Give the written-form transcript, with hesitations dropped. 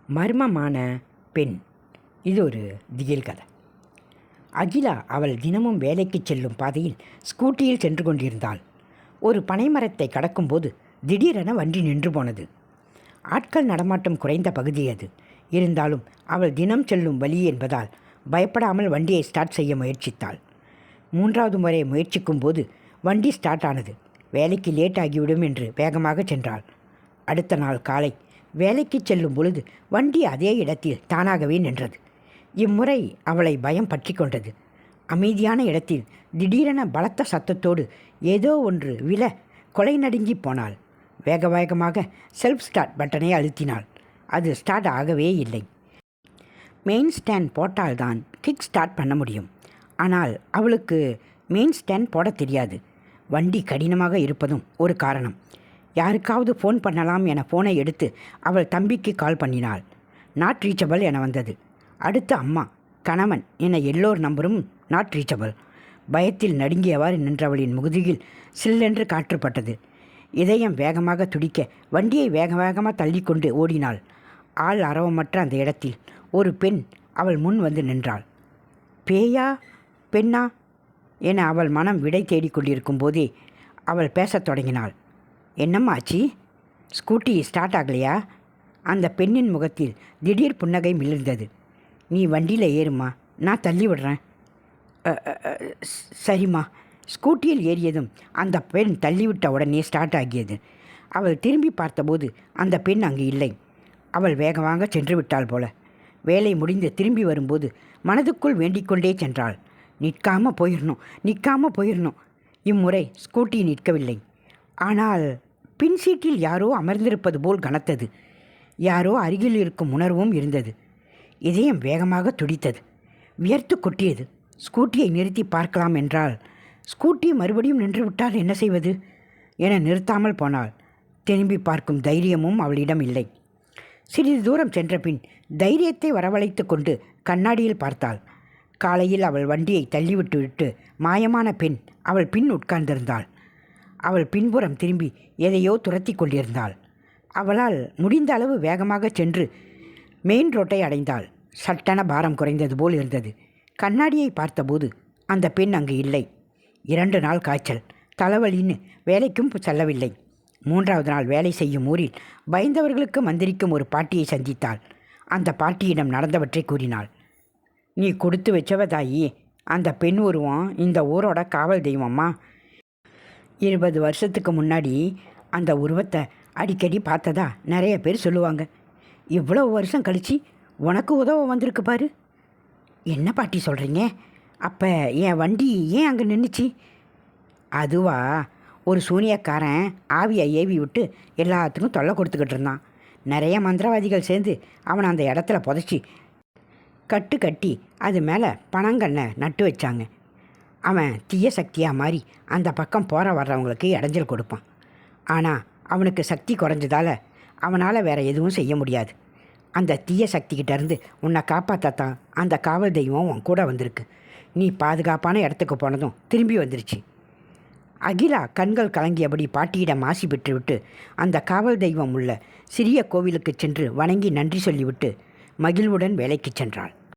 மர்மமான பெண். இது ஒரு திகில் கதை. அகிலா அவள் தினமும் வேலைக்கு செல்லும் பாதையில் ஸ்கூட்டியில் சென்று கொண்டிருந்தாள். ஒரு பனைமரத்தை கடக்கும்போது திடீரென வண்டி நின்று போனது. ஆட்கள் நடமாட்டம் குறைந்த பகுதி அது. இருந்தாலும் அவள் தினம் செல்லும் வழி என்பதால் பயப்படாமல் வண்டியை ஸ்டார்ட் செய்ய முயற்சித்தாள். 3வது முறை முயற்சிக்கும் போது வண்டி ஸ்டார்ட் ஆனது. வேலைக்கு லேட் ஆகிவிடும் என்று வேகமாக சென்றாள். அடுத்த நாள் காலை வேலைக்கு செல்லும் பொழுது வண்டி அதே இடத்தில் தானாகவே நின்றது. இம்முறை அவளை பயம் பற்றி கொண்டது. அமைதியான இடத்தில் திடீரென பலத்த சத்தத்தோடு ஏதோ ஒன்று விழ கொலை நடுங்கி போனாள். வேக வேகமாக செல்ஃப் ஸ்டார்ட் பட்டனை அழுத்தினாள். அது ஸ்டார்ட் ஆகவே இல்லை. மெயின் ஸ்டாண்ட் போட்டால்தான் கிக் ஸ்டார்ட் பண்ண முடியும். ஆனால் அவளுக்கு மெயின் ஸ்டாண்ட் போட தெரியாது. வண்டி கடினமாக இருப்பதும் ஒரு காரணம். யாருக்காவது ஃபோன் பண்ணலாம் என ஃபோனை எடுத்து அவள் தம்பிக்கு கால் பண்ணினாள். நாட் ரீச்சபிள் என வந்தது. அடுத்து அம்மா, கணவன் என எல்லோர் நம்பரும் நாட் ரீச்சபிள். பயத்தில் நடுங்கியவாறு நின்றவளின் முதுகில் சில்லென்று காற்றுப்பட்டது. இதயம் வேகமாக துடிக்க வண்டியை வேக வேகமாக தள்ளிக்கொண்டு ஓடினாள். ஆள் அரவமற்ற அந்த இடத்தில் ஒரு பெண் அவள் முன் வந்து நின்றாள். பேயா பெண்ணா என அவள் மனம் விடை தேடிக்கொண்டிருக்கும் போதே அவள் பேசத் தொடங்கினாள். என்னம்மா ஆச்சு? ஸ்கூட்டி ஸ்டார்ட் ஆகலையா? அந்த பெண்ணின் முகத்தில் திடீர் புன்னகை மிளிர்ந்தது. நீ வண்டியில் ஏறுமா, நான் தள்ளி விடுறேன். சரிம்மா. ஸ்கூட்டியில் ஏறியதும் அந்த பெண் தள்ளிவிட்ட உடனே ஸ்டார்ட் ஆகியது. அவள் திரும்பி பார்த்தபோது அந்த பெண் அங்கு இல்லை. அவள் வேகமாக சென்று விட்டாள் போல. வேலை முடிந்து திரும்பி வரும்போது மனதுக்குள் வேண்டிக்கொண்டே சென்றாள். நிற்காமல் போயிடணும். இம்முறை ஸ்கூட்டி நிற்கவில்லை. ஆனால் பின் சீட்டில் யாரோ அமர்ந்திருப்பது போல் கனத்தது. யாரோ அருகில் இருக்கும் உணர்வும் இருந்தது. இதயம் வேகமாக துடித்தது. வியர்த்து கொட்டியது. ஸ்கூட்டியை நிறுத்தி பார்க்கலாம் என்றால் ஸ்கூட்டி மறுபடியும் நின்று விட்டால் என்ன செய்வது என நிறுத்தாமல் போனாள். திரும்பி பார்க்கும் தைரியமும் அவளிடம் இல்லை. சிறிது தூரம் சென்ற பின் தைரியத்தை வரவழைத்து கொண்டு கண்ணாடியில் பார்த்தாள். காலையில் அவள் வண்டியை தள்ளிவிட்டு மாயமான பெண் அவள் பின் உட்கார்ந்திருந்தாள். அவள் பின்புறம் திரும்பி எதையோ துரத்தி கொண்டிருந்தாள். அவளால் முடிந்த அளவு வேகமாக சென்று மெயின் ரோட்டை அடைந்தாள். சட்டென பாரம் குறைந்தது போல் இருந்தது. கண்ணாடியை பார்த்தபோது அந்த பெண் அங்கு இல்லை. 2 நாள் காய்ச்சல், தலைவலின்னு வேலைக்கும் செல்லவில்லை. 3வது நாள் வேலை செய்யும் ஊரில் பயந்தவர்களுக்கு மந்திரிக்கும் ஒரு பாட்டியை சந்தித்தாள். அந்த பாட்டியிடம் நடந்தவற்றை கூறினாள். நீ கொடுத்து வச்சவ தாயி. அந்த பெண் உருவம் இந்த ஊரோட காவல் தெய்வம்மா. 20 வருஷத்துக்கு முன்னாடி அந்த உருவத்தை அடிக்கடி பார்த்ததா நிறைய பேர் சொல்லுவாங்க. இவ்வளோ வருஷம் கழித்து உனக்கு உதவ வந்திருக்கு பாரு. என்ன பாட்டி சொல்கிறீங்க? அப்போ என் வண்டி ஏன் அங்கே நின்றுச்சு? அதுவா, ஒரு சூனியக்காரன் ஆவியை ஏவி விட்டு எல்லாத்துக்கும் தொல்லை கொடுத்துக்கிட்டு இருந்தான். நிறைய மந்திரவாதிகள் சேர்ந்து அவனை அந்த இடத்துல புதைச்சி கட்டி அது மேலே பனங்கண்ணை நட்டு வச்சாங்க. அவன் தீய சக்தியாக மாறி அந்த பக்கம் போகிற வர்றவங்களுக்கு இடைஞ்சல் கொடுப்பான். ஆனால் அவனுக்கு சக்தி குறைஞ்சதால் அவனால் வேறு எதுவும் செய்ய முடியாது. அந்த தீய சக்திக்கிட்டேருந்து உன்னை காப்பாற்றத்தான் அந்த காவல் தெய்வம் உன் கூட வந்திருக்கு. நீ பாதுகாப்பான இடத்துக்கு போனதும் திரும்பி வந்துருச்சு. அகிலா கண்கள் கலங்கியபடி பாட்டியிடம் ஆசி பெற்றுவிட்டு அந்த காவல் தெய்வம் உள்ள சிறிய கோவிலுக்கு சென்று வணங்கி நன்றி சொல்லிவிட்டு மகிழ்வுடன் வேலைக்கு சென்றாள்.